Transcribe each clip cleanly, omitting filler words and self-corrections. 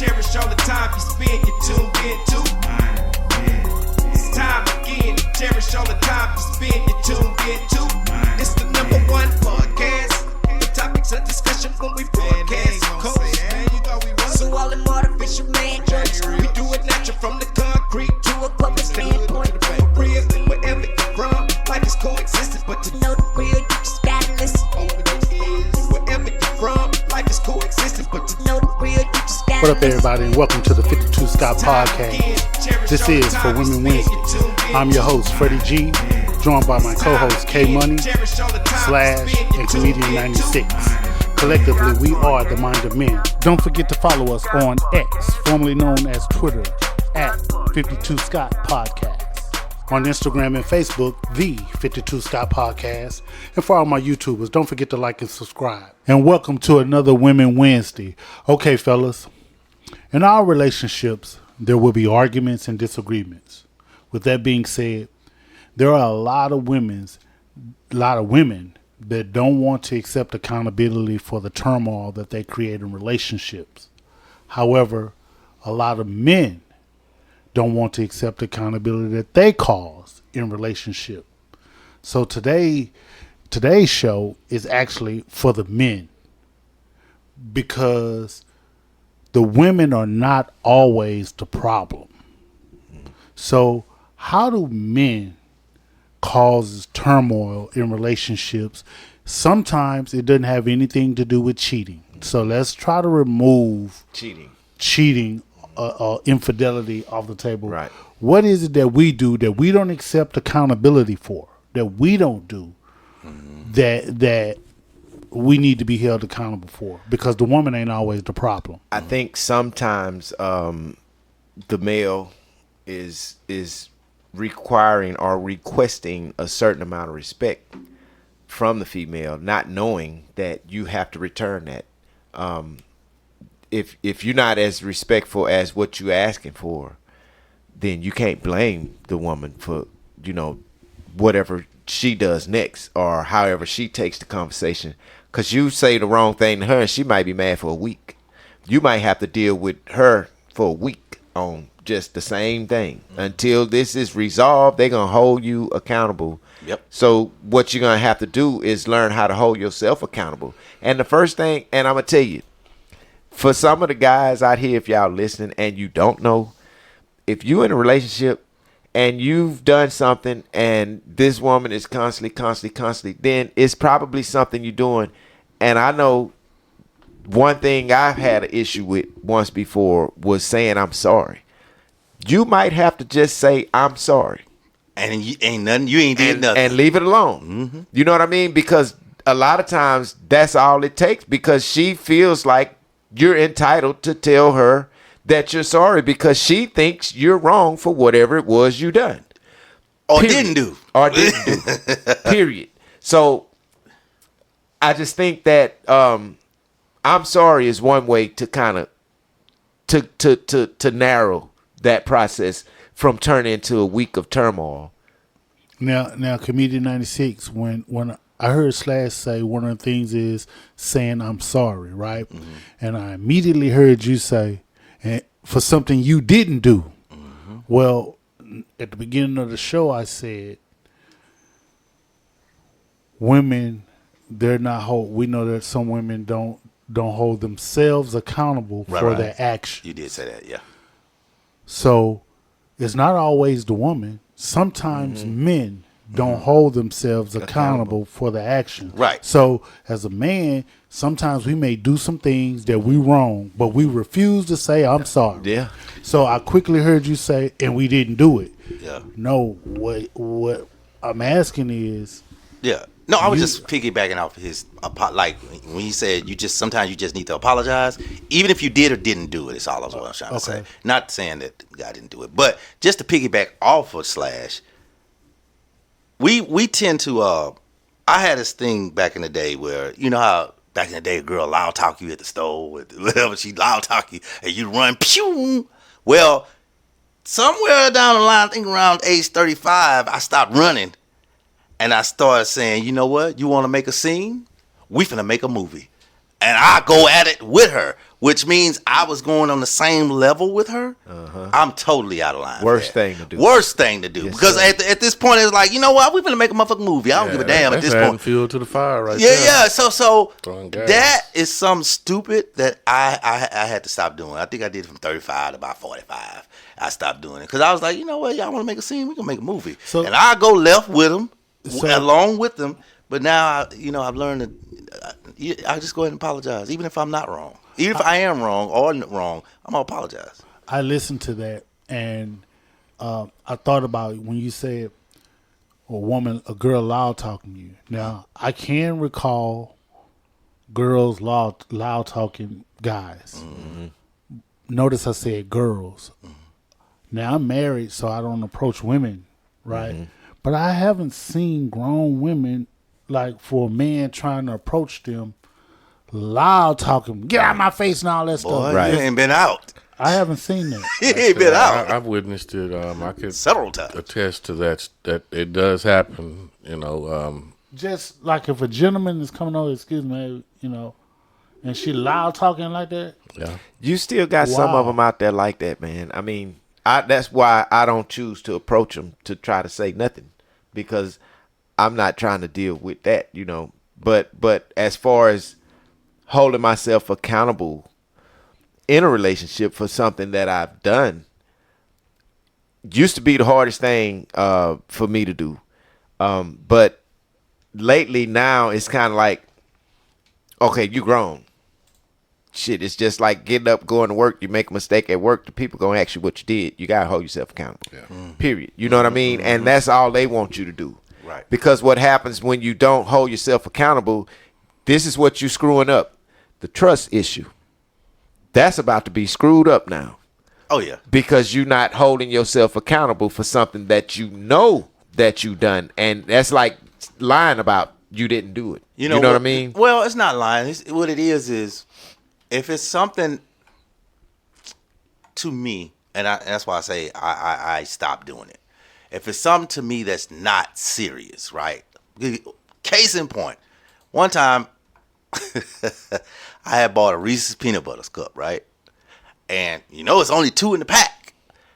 cherish all the time you spend, you tuned in to. It's time again to cherish all the time you spend, you tuned in to. It's the number one podcast. The topics of discussion when we broadcast. So all them artificial man jokes, we do it natural from the concrete to a public standpoint. Real, wherever you're from, life is coexistence, but to know the real, you just gotta listen. Wherever you're from, life is coexistence, but to know the real, you just gotta listen. What up, everybody, and welcome to the 52 Scott Podcast. This is For Women Wednesday. I'm your host, Freddie G, joined by my co-host, K Money, Slash, and Comedian 96. Collectively, we are the Mind of Men. Don't forget to follow us on X, formerly known as Twitter, at 52 Scott Podcast. On Instagram and Facebook, the 52 Scott Podcast. And for all my YouTubers, don't forget to like and subscribe. And welcome to another Women Wednesday. Okay, fellas, in our relationships, there will be arguments and disagreements. With that being said, there are a lot of women that don't want to accept accountability for the turmoil that they create in relationships. However, a lot of men don't want to accept accountability that they cause in relationship. So today's show is actually for the men, because the women are not always the problem. So how do men cause turmoil in relationships? Sometimes it doesn't have anything to do with cheating. So let's try to remove cheating, infidelity off the table. Right. What is it that we do that we don't accept accountability for, that we don't do, that we need to be held accountable for? Because the woman ain't always the problem. I think sometimes the male is requiring or requesting a certain amount of respect from the female, not knowing that you have to return that. If you're not as respectful as what you're asking for, then you can't blame the woman for, whatever she does next or however she takes the conversation. Because you say the wrong thing to her and she might be mad for a week. You might have to deal with her for a week on just the same thing. Until this is resolved, they're going to hold you accountable. Yep. So what you're going to have to do is learn how to hold yourself accountable. And the first thing, and I'm going to tell you, for some of the guys out here, if y'all listening and you don't know, if you're in a relationship and you've done something and this woman is constantly, then it's probably something you're doing. And I know one thing I've had an issue with once before was saying I'm sorry. You might have to just say I'm sorry. And you ain't nothing. You ain't did nothing. And leave it alone. Mm-hmm. You know what I mean? Because a lot of times that's all it takes, because she feels like you're entitled to tell her that you're sorry because she thinks you're wrong for whatever it was you done. Or didn't do. Period. So I just think that I'm sorry is one way to kind of to narrow that process from turning into a week of turmoil. Now, Comedian 96, when I heard Slash say one of the things is saying I'm sorry, right? Mm-hmm. And I immediately heard you say, for something you didn't do. Mm-hmm. Well, at the beginning of the show, I said, women, they're not we know that some women don't hold themselves accountable for their action. You did say that, yeah. So it's not always the woman. Sometimes men don't hold themselves accountable for the action. Right. So as a man, sometimes we may do some things that we wrong, but we refuse to say I'm sorry. Yeah. So I quickly heard you say, and we didn't do it. Yeah. No, what I'm asking is. Yeah. No, I was just piggybacking off his, like when he said sometimes you just need to apologize, even if you did or didn't do it. It's all I was trying to say. Not saying that the guy didn't do it, but just to piggyback off of Slash, we tend to. I had this thing back in the day where how back in the day a girl loud talk you at the store, whatever, she loud talk you and you run pew. Well, somewhere down the line, I think around age 35, I stopped running. And I started saying, you know what? You want to make a scene? We finna make a movie. And I go at it with her which means I was going on the same level with her, I'm totally out of line. Worst thing to do. Worst thing to do. Yes, because sir. at this point, it's like, you know what? We're going to make a motherfucking movie. I don't give a damn at this That's adding point. fuel to the fire right there. Yeah. So Throwing gas. that is something stupid that I had to stop doing. I think I did it from 35 to about 45. I stopped doing it because I was like, you know what? Y'all want to make a scene? We can make a movie. So- and I go left with them, So- along with them. But now, I've learned that I just go ahead and apologize, even if I'm not wrong. Even if I am wrong or wrong, I'm going to apologize. I listened to that, and I thought about when you said a girl loud talking to you. Now, I can recall girls loud talking guys. Mm-hmm. Notice I said girls. Mm-hmm. Now, I'm married, so I don't approach women, right? Mm-hmm. But I haven't seen grown women, like for a man trying to approach them, loud talking, get out of my face and all that stuff. Right. You ain't been out. I haven't seen that. He ain't been out. I've witnessed it. I could several times attest to that it does happen. Just like if a gentleman is coming over, excuse me, and she loud talking like that. Yeah, you still got some of them out there like that, man. I mean, that's why I don't choose to approach them to try to say nothing, because I'm not trying to deal with that, But as far as holding myself accountable in a relationship for something that I've done, used to be the hardest thing for me to do. But lately now it's kind of like, okay, you grown. Shit, it's just like getting up, going to work. You make a mistake at work, the people gonna ask you what you did. You gotta hold yourself accountable. Yeah. Period. You know what I mean? And that's all they want you to do. Right. Because what happens when you don't hold yourself accountable, this is what you screwing up. The trust issue. That's about to be screwed up now. Oh, yeah. Because you're not holding yourself accountable for something that you know that you done. And that's like lying about you didn't do it. You know what I mean? Well, it's not lying. What it is if it's something to me, and that's why I say I stopped doing it. If it's something to me that's not serious, right? Case in point, one time I had bought a Reese's Peanut Butter cup, right? And it's only 2 in the pack.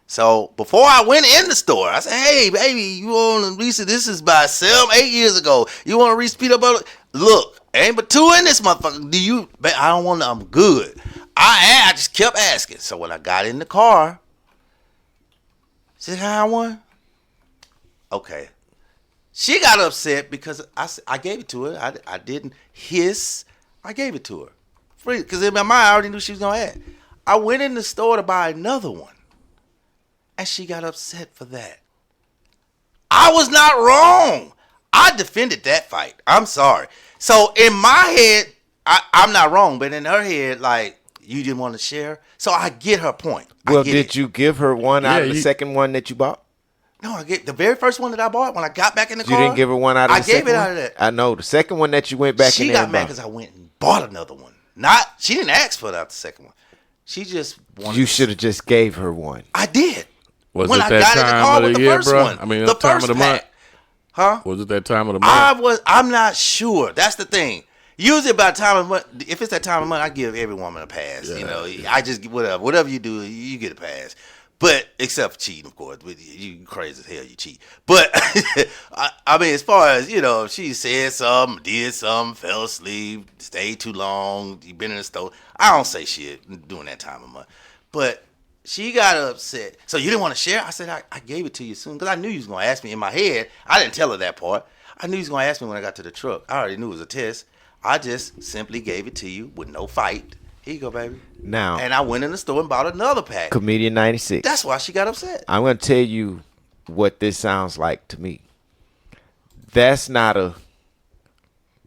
So before I went in the store, I said, hey, baby, you want a Reese's? This is by 8 years ago. You want a Reese's Peanut Butter? Look, ain't but 2 in this motherfucker. I don't want I'm good. I just kept asking. So when I got in the car, she said, I want. Okay. She got upset because I gave it to her. I didn't hiss. I gave it to her. Free. Because in my mind, I already knew she was going to ask. I went in the store to buy another one. And she got upset for that. I was not wrong. I defended that fight. I'm sorry. So in my head, I'm not wrong. But in her head, like, you didn't want to share. So I get her point. Well, did you give her one out of the second one that you bought? No, I get the very first one that I bought when I got back in the car. You didn't give her one out of the second one? I gave it out of that. I know. The second one that you went back in there. She got mad because I went and bought another one. She didn't ask for the second one. She just wanted. You should have just gave her one. I did. Was it that time of the year, bro? One, I mean, the time of the month. Huh? Was it that time of the month? I'm not sure. That's the thing. Usually by the time of month, if it's that time of month, I give every woman a pass. Yeah. I just whatever you do, you get a pass. But except for cheating, of course. You crazy as hell, you cheat. But I mean, as far as she said something, did something, fell asleep, stayed too long, you been in the store. I don't say shit during that time of month. But she got upset. So you didn't want to share? I said I gave it to you soon because I knew you was gonna ask me. In my head, I didn't tell her that part. I knew you was gonna ask me when I got to the truck. I already knew it was a test. I just simply gave it to you with no fight. Here you go, baby. Now, and I went in the store and bought another pack. Comedian 96. That's why she got upset. I'm going to tell you what this sounds like to me. That's not a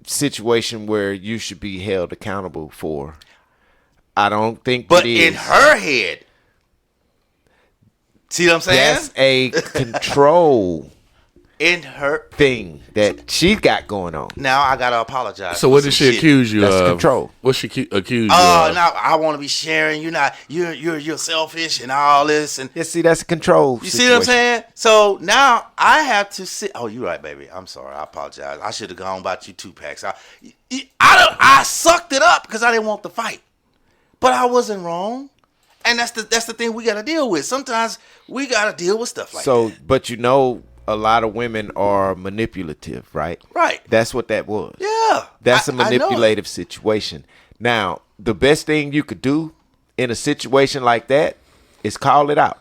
situation where you should be held accountable for. I don't think but it is. In her head, see what I'm saying? That's a control in her thing that she got going on. Now I gotta apologize. So what did she accuse you That's of? Control. What she accused you of? Now I want to be sharing. You're selfish and all this. And yeah, see, that's a control. You see what I'm saying? So now I have to sit. Oh, you're right, baby. I'm sorry. I apologize. I should have gone about you 2 packs. I sucked it up because I didn't want the fight. but I wasn't wrong. And that's the thing we got to deal with. Sometimes we got to deal with stuff like that. So, but you know, a lot of women are manipulative, right? Right. That's what that was. Yeah. That's a I know it. manipulative situation. Now, the best thing you could do in a situation like that is call it out.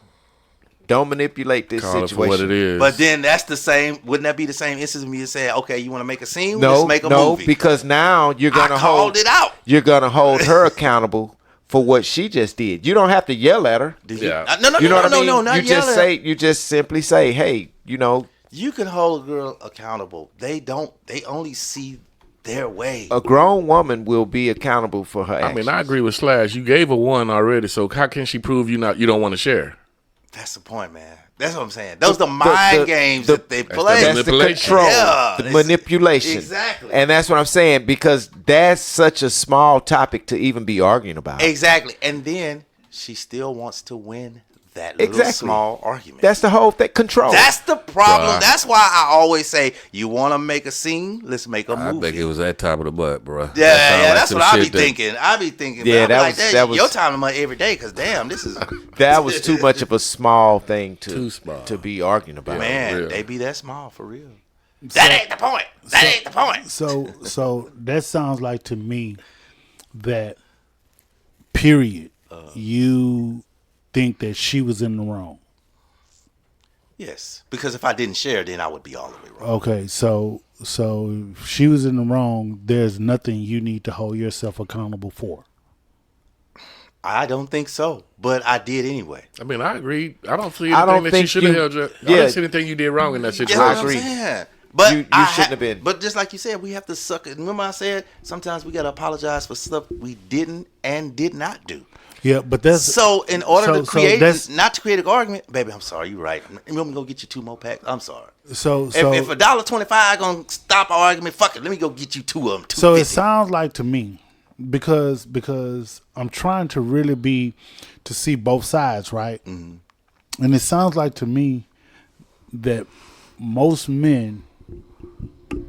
Don't manipulate this Call situation. it for what it is. But then that's the same. Wouldn't that be the same instance of me saying, "Okay, you want to make a scene? No, Let's make a movie." because now you're gonna called it out. You're gonna hold her accountable for what she just did. You don't have to yell at her. Yeah. No, You know what I mean? not you just yelling. you just simply say, hey, you know, You can hold a girl accountable. They don't. They only see their way. a grown woman will be accountable for her actions. I mean, I agree with Slash. You gave her one already, so how can she prove you don't want to share? That's the point, man. That's what I'm saying. Those are the mind games that they play. That's the Manipulation. control, Yeah, the that's- manipulation. Exactly. And that's what I'm saying, because that's such a small topic to even be arguing about. Exactly. And then she still wants to win that little Exactly. small argument. That's the whole thing. Control. That's the problem. Bruh. That's why I always say, you want to make a scene? Let's make a I movie. think it was that top of the butt, bro. Yeah, that's what I be thinking. I be thinking, Yeah, man, that was- that was- your time of money every day, because damn, this is that was too much of a small thing Too small. to be arguing about. man, real. they be that small for real. That ain't the point. That ain't the point. So that sounds like to me that period. You think that she was in the wrong. Yes, because if I didn't share, then I would be all the way wrong. Okay, so if she was in the wrong, there's nothing you need to hold yourself accountable for. I don't think so, but I did anyway. I mean, I agree. I don't see I don't anything that she think should have you- held you. I yeah. don't see anything you did wrong in that That's situation. what I'm agree. saying. But You I shouldn't have been. But just like you said, we have to suck it. Remember I said sometimes we got to apologize for stuff we didn't and did not do. Yeah, but that's So in order so to create, that's- not to create an argument, baby, I'm sorry, you're right. I'm gonna go get you 2 more packs. I'm sorry. so If $1.25 gonna stop our argument, fuck it. Let me go get you 2 of them. So it $2.50. sounds like to me, because I'm trying to really to see both sides, right? Mm-hmm. And it sounds like to me that most men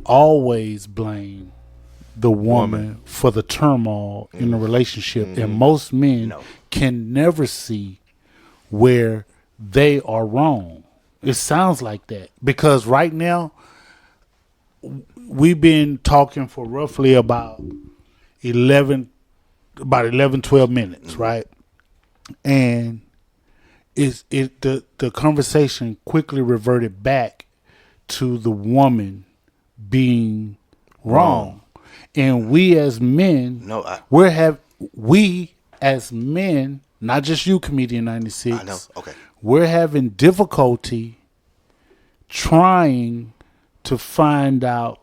always blame the woman for the turmoil in the relationship, and most men can never see where they are wrong. It sounds like that, because right now we've been talking for roughly about 11, 12 minutes, right? And the conversation quickly reverted back to the woman being wrong. And we as men, we as men, not just you, Comedian 96. I know. Okay. We're having difficulty trying to find out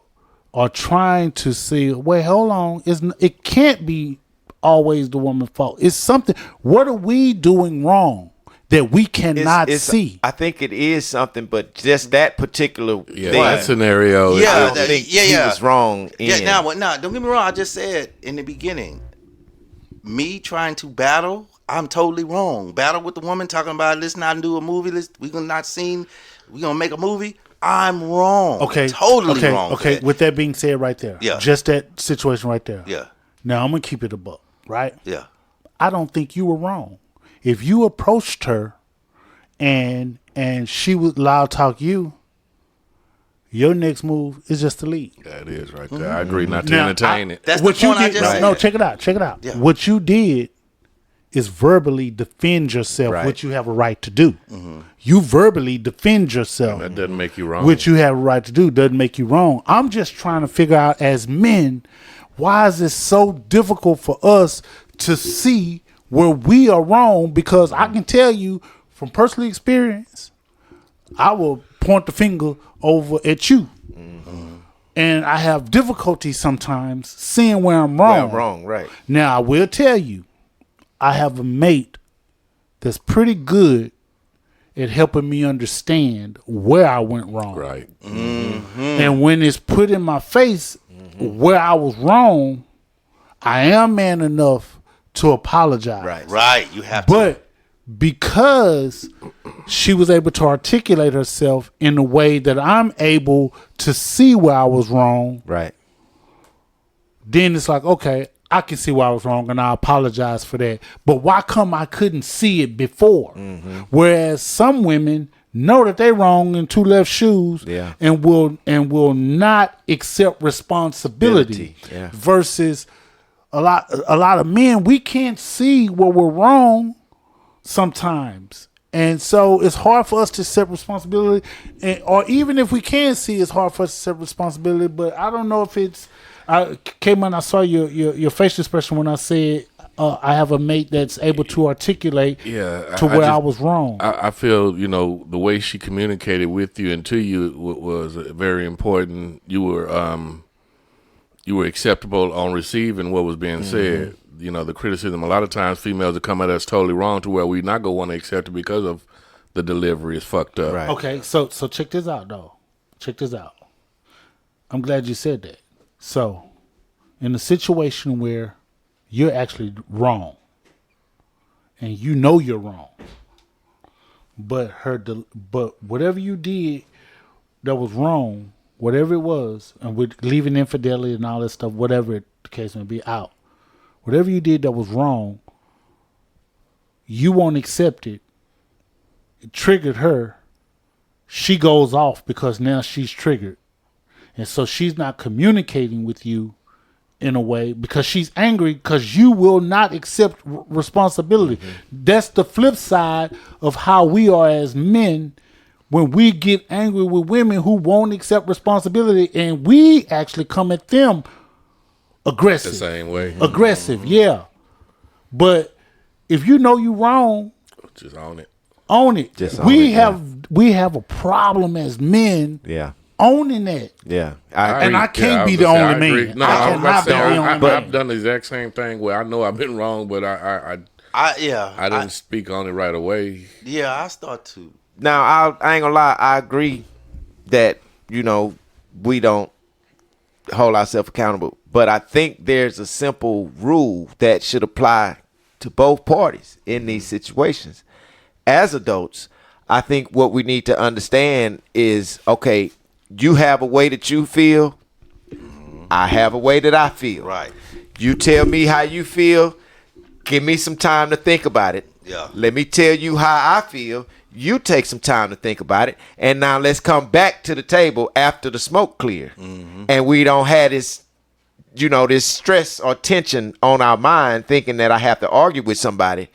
or trying to see, wait, hold on. It can't be always the woman's fault. It's something. What are we doing wrong that we cannot see? I think it is something, but just that particular Yeah, thing, that scenario. I Yeah, don't think he was wrong in. Yeah, don't get me wrong. I just said in the beginning, me trying to battle, I'm totally wrong. Battle with the woman talking about let's not do a movie. We're gonna make a movie. I'm wrong. Okay. Totally wrong. Okay. With that being said right there. Yeah. Just that situation right there. Yeah. Now I'm going to keep it a buck, right? Yeah. I don't think you were wrong. If you approached her and she would loud talk you, your next move is just to leave. That is right there. I agree not to Now, entertain it. That's What the point you I did, just said. no, check it out. Yeah. What you did is verbally defend yourself, Right. which you have a right to do. Mm-hmm. You verbally defend yourself. That doesn't make you wrong. Which you have a right to do, doesn't make you wrong. I'm just trying to figure out, as men, why is it so difficult for us to see where we are wrong? Because I can tell you from personal experience, I will point the finger over at you. And I have difficulty sometimes seeing where I'm wrong. Well, wrong, right. Now, I will tell you, I have a mate that's pretty good at helping me understand where I went wrong. right. And when it's put in my face where I was wrong, I am man enough to apologize. Right. Right. You have to. But because she was able to articulate herself in a way that I'm able to see where I was wrong, Right. then it's like, okay, I can see why I was wrong, and I apologize for that. But why come I couldn't see it before? Whereas some women know that they're wrong in two left shoes, and will not accept responsibility. Yeah. Versus a lot of men, we can't see where we're wrong sometimes. And so it's hard for us to accept responsibility, or even if we can see, it's hard for us to accept responsibility. But I don't know if it's. Cayman, I saw your facial expression when I said I have a mate that's able to articulate where I was wrong. I feel, the way she communicated with you and to you was very important. You were acceptable on receiving what was being said. The criticism. A lot of times females will come at us totally wrong to where we not going to want to accept it because of the delivery is fucked up. Right. Okay, so check this out, though. Check this out. I'm glad you said that. So, in a situation where you're actually wrong, and you know you're wrong, but whatever you did that was wrong, whatever it was, and with leaving infidelity and all that stuff, whatever the case may be, out. Whatever you did that was wrong, you won't accept it. It triggered her. She goes off because now she's triggered. And so she's not communicating with you in a way because she's angry because you will not accept responsibility. That's the flip side of how we are as men when we get angry with women who won't accept responsibility, and we actually come at them aggressive. The same way. Aggressive, yeah. But if you know you're wrong, just own it. Own it. Just we have a problem as men. Yeah. Owning that. Yeah. I can't be the only man. No, I cannot be the only man. I've done the exact same thing where I know I've been wrong, but I didn't speak on it right away. Yeah, I start to. Now, I ain't gonna lie. I agree that, we don't hold ourselves accountable. But I think there's a simple rule that should apply to both parties in these situations. As adults, I think what we need to understand is, okay, you have a way that you feel. I have a way that I feel. Right. You tell me how you feel. Give me some time to think about it. Yeah. Let me tell you how I feel. You take some time to think about it. And now let's come back to the table after the smoke clear. And we don't have this, this stress or tension on our mind thinking that I have to argue with somebody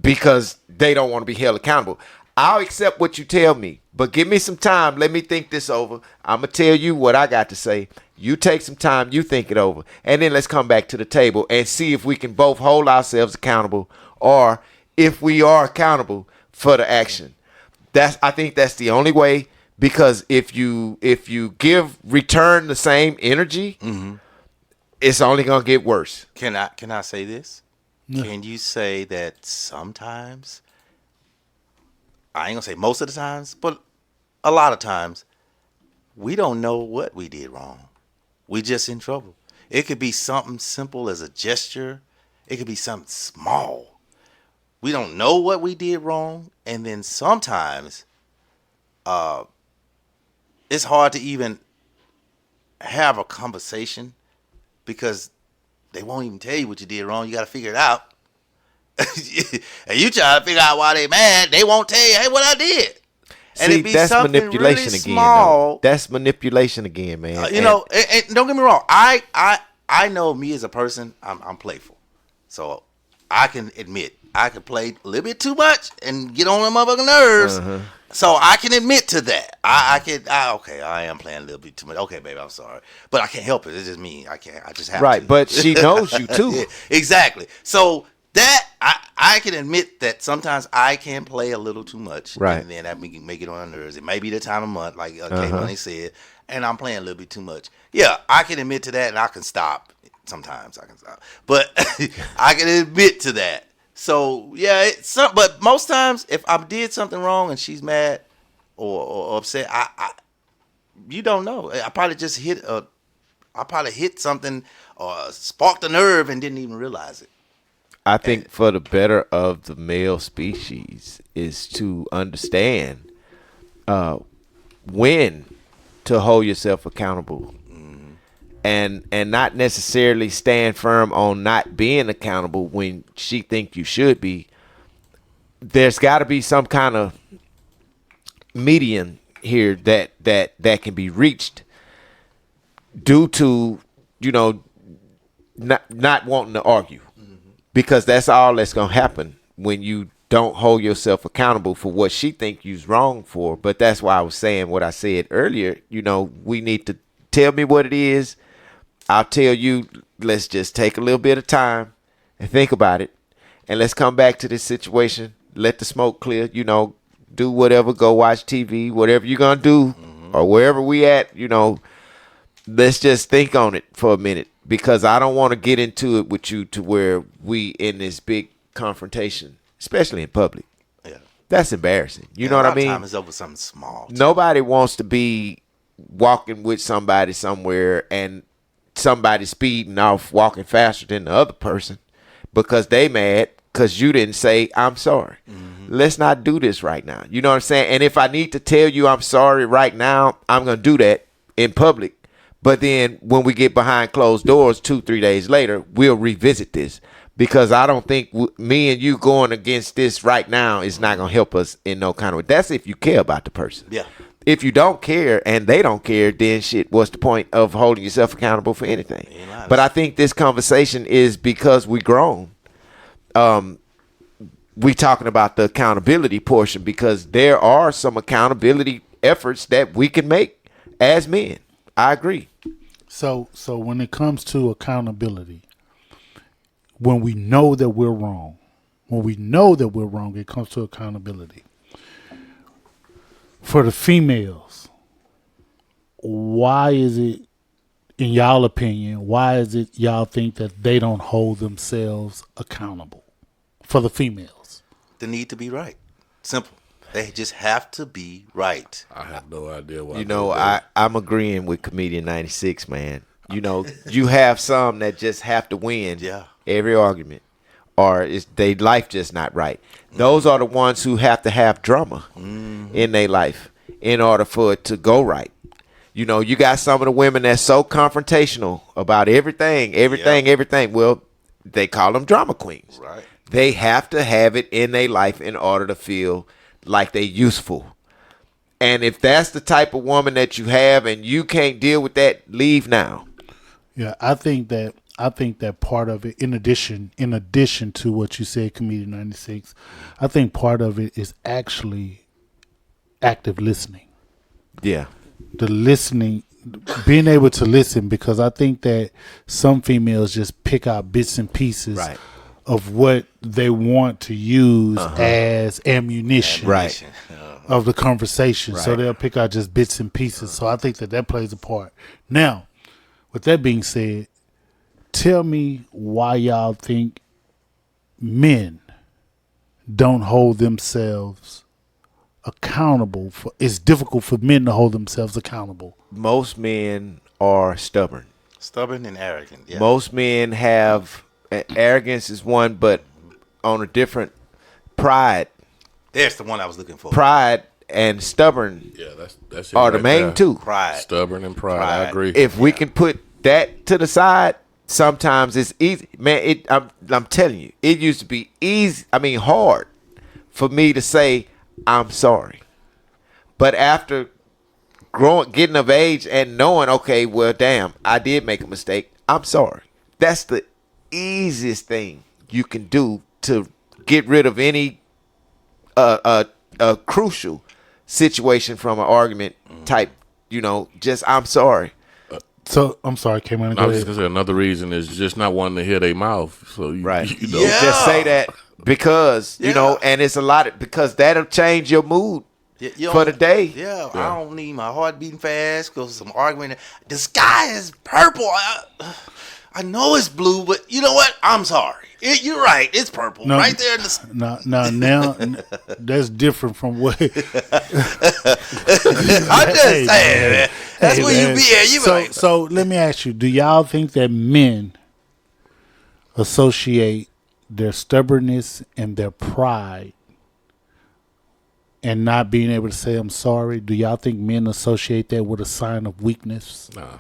because they don't want to be held accountable. I'll accept what you tell me, but give me some time. Let me think this over. I'm going to tell you what I got to say. You take some time. You think it over. And then let's come back to the table and see if we can both hold ourselves accountable or if we are accountable for the action. I think that's the only way, because if you return the same energy, it's only going to get worse. Can I say this? No. Can you say that sometimes, I ain't gonna say most of the times, but a lot of times, we don't know what we did wrong. We just in trouble. It could be something simple as a gesture. It could be something small. We don't know what we did wrong, and then sometimes, it's hard to even have a conversation because they won't even tell you what you did wrong. You got to figure it out. And you try to figure out why they mad. They won't tell you, hey, what I did. And see, that's manipulation really again. Though. That's manipulation again, man. And don't get me wrong. I know me as a person. I'm playful, so I can admit I can play a little bit too much and get on my motherfucking nerves. So I can admit to that. I am playing a little bit too much. Okay, baby, I'm sorry, but I can't help it. It's just me. I just have to. Right, but she knows you too. Yeah, exactly. So that I can admit that sometimes I can play a little too much. Right. And then that make it on the nerves. It may be the time of month, like K-Money said, and I'm playing a little bit too much. Yeah, I can admit to that, and I can stop. Sometimes I can stop, but I can admit to that. So yeah, but most times if I did something wrong and she's mad or upset, you don't know. I probably just hit something or sparked a nerve and didn't even realize it. I think for the better of the male species is to understand when to hold yourself accountable and not necessarily stand firm on not being accountable when she think you should be. There's got to be some kind of median here that can be reached due to, you know, not wanting to argue, because that's all that's gonna happen when you don't hold yourself accountable for what she think you's wrong for. But that's why I was saying what I said earlier. You know, we need to tell me what it is. I'll tell you. Let's just take a little bit of time and think about it, and let's come back to this situation. Let the smoke clear. You know, do whatever. Go watch TV. Whatever you're gonna do, or wherever we at. You know, let's just think on it for a minute, because I don't want to get into it with you to where we in this big confrontation, especially in public. Yeah. That's embarrassing. You know what I mean? Time is over something small. Nobody wants to be walking with somebody somewhere and somebody speeding off, walking faster than the other person because they mad because you didn't say, I'm sorry. Let's not do this right now. You know what I'm saying? And if I need to tell you I'm sorry right now, I'm going to do that in public. But then when we get behind closed doors 2-3 days later, we'll revisit this, because I don't think me and you going against this right now is not going to help us in no kind of way. That's if you care about the person. Yeah. If you don't care and they don't care, then shit, what's the point of holding yourself accountable for anything? But I think this conversation is because we grown. We talking about the accountability portion, because there are some accountability efforts that we can make as men. I agree. So when it comes to accountability, when we know that we're wrong, it comes to accountability. For the females, why is it, in y'all opinion, why is it y'all think that they don't hold themselves accountable? For the females, The need to be right. Simple. They just have to be right. I have no idea why. You know, I'm agreeing with Comedian 96, man. You know, you have some that just have to win every argument, or is they life just not right. Those are the ones who have to have drama in their life in order for it to go right. You know, you got some of the women that's so confrontational about everything. Well, they call them drama queens. Right. They have to have it in their life in order to feel like they useful. And if that's the type of woman that you have and you can't deal with that, leave now. yeah, I think that part of it, in addition to what you said, Comedian 96, I think part of it is actually active listening. Yeah. The listening, being able to listen, because I think that some females just pick out bits and pieces of what they want to use as ammunition of the conversation. So they'll pick out just bits and pieces. So I think that plays a part. Now, with that being said, tell me why y'all think men don't hold themselves accountable for. It's difficult for men to hold themselves accountable. Most men are stubborn. Stubborn and arrogant. Yeah. Most men have arrogance is one, but on a different pride. There's the one I was looking for. Pride and stubborn that's it are the right main there. two. Pride. Stubborn and pride. I agree. If we can put that to the side, sometimes it's easy. Man, I'm telling you, it used to be easy. I mean, hard for me to say I'm sorry. But after getting of age and knowing, okay, well, damn, I did make a mistake. I'm sorry. That's the easiest thing you can do to get rid of any crucial situation from an argument type. You know, just I'm sorry. So I'm sorry, Cameron. I was just gonna say another reason is just not wanting to hear their mouth. So you know, just say that because you know, and it's a lot because that'll change your mood for the day. Yeah, I don't need my heart beating fast because some arguing. The sky is purple. I know it's blue, but you know what? I'm sorry. You're right. It's purple right there in the. Now that's different from what. I'm just saying, man. That's where you be at. You like, so let me ask you: do y'all think that men associate their stubbornness and their pride and not being able to say I'm sorry? Do y'all think men associate that with a sign of weakness? Nah.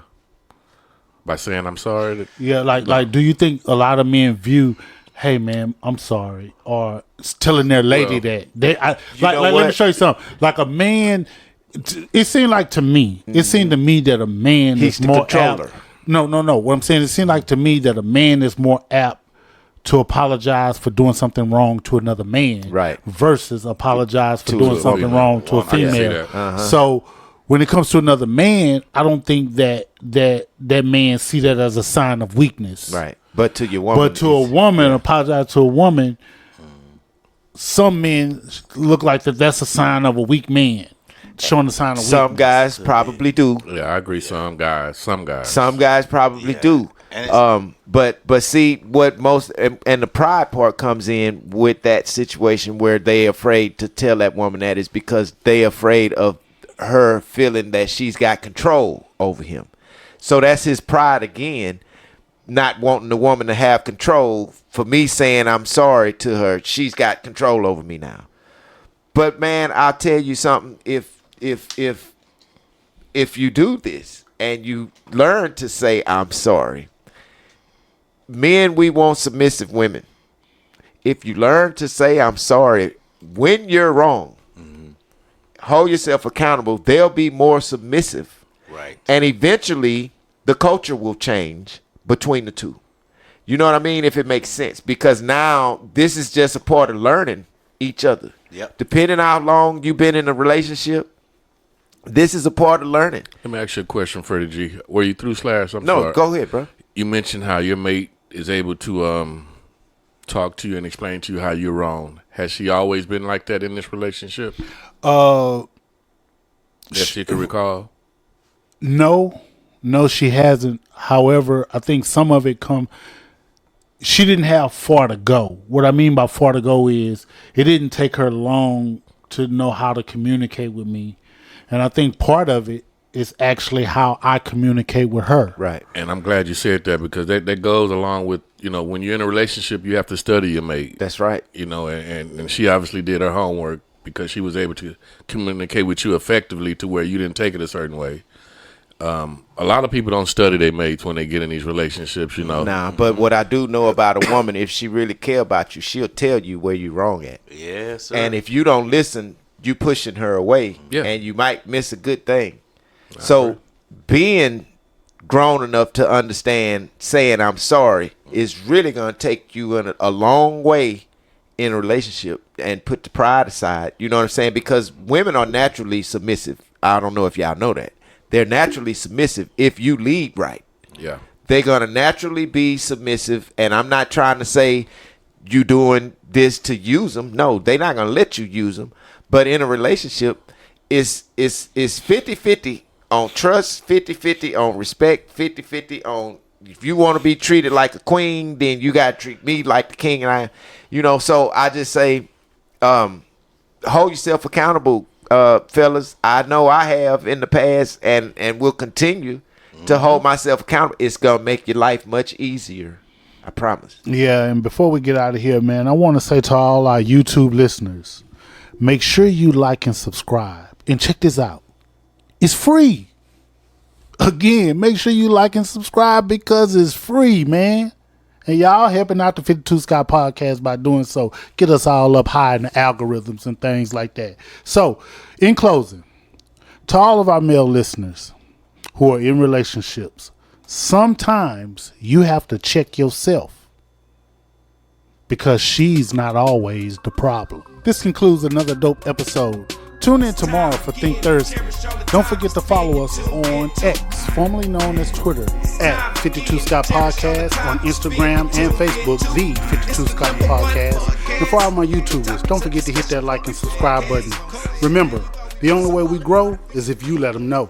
By saying I'm sorry? Yeah, like, do you think a lot of men view, hey man, I'm sorry, or telling their lady that let me show you something. Like a man, it seemed like to me, it seemed to me that a man He's is the more controller. apt. No. What I'm saying, it seemed like to me that a man is more apt to apologize for doing something wrong to another man, Right. versus apologize for To doing a something female. wrong to a I can see female. that. So when it comes to another man, I don't think that man see that as a sign of weakness. Right. But to your woman. But to a woman, apologize to a woman, some men look like that's a sign of a weak man, showing a sign of some weakness. guys probably do. Yeah, I agree. Some guys. Some guys probably do. And But see what most and the pride part comes in with that situation where they afraid to tell that woman that is because they afraid of her feeling that she's got control over him. So that's his pride again, not wanting the woman to have control. For me saying I'm sorry to her, she's got control over me now. But man, I'll tell you something. If you do this and you learn to say I'm sorry, men, we want submissive women. If you learn to say I'm sorry when you're wrong, hold yourself accountable, they'll be more submissive. right. And eventually the culture will change between the two. You know what I mean? If it makes sense. Because now this is just a part of learning each other. Yep. Depending on how long you've been in a relationship, this is a part of learning. Let me ask you a question, Freddie G. Were you through Slash? I'm No, sorry. go ahead, bro. You mentioned how your mate is able to talk to you and explain to you how you're wrong. Has she always been like that in this relationship? That you can recall? No, she hasn't. However, I think some of it she didn't have far to go. What I mean by far to go is it didn't take her long to know how to communicate with me. And I think part of it is actually how I communicate with her. Right. And I'm glad you said that because that goes along with, when you're in a relationship, you have to study your mate. That's right. And she obviously did her homework because she was able to communicate with you effectively to where you didn't take it a certain way. A lot of people don't study their mates when they get in these relationships, Nah, but what I do know about a woman, if she really care about you, she'll tell you where you're wrong at. Yes, sir. And if you don't listen, you pushing her away, Yeah. and you might miss a good thing. So being grown enough to understand saying I'm sorry is really going to take you in a long way in a relationship and put the pride aside. You know what I'm saying? Because women are naturally submissive. I don't know if y'all know that. They're naturally submissive if you lead right. Yeah. They're going to naturally be submissive, and I'm not trying to say you doing this to use them. No, they're not going to let you use them. But in a relationship, it's 50-50 on trust, 50-50 on respect, 50-50 on if you want to be treated like a queen, then you got to treat me like the king. And so I just say hold yourself accountable, fellas. I know I have in the past and will continue to hold myself accountable. It's going to make your life much easier. I promise. Yeah, and before we get out of here, man, I want to say to all our YouTube listeners, make sure you like and subscribe. And check this out. It's free. Again, make sure you like and subscribe because it's free, man. And y'all helping out the 52 Scott podcast by doing so. Get us all up high in the algorithms and things like that. So, in closing, to all of our male listeners who are in relationships, sometimes you have to check yourself because she's not always the problem. This concludes another dope episode. Tune in tomorrow for Think Thursday. Don't forget to follow us on X, formerly known as Twitter, at 52 Scott Podcast, on Instagram and Facebook, the 52 Scott Podcast. And for all my YouTubers, don't forget to hit that like and subscribe button. Remember, the only way we grow is if you let them know.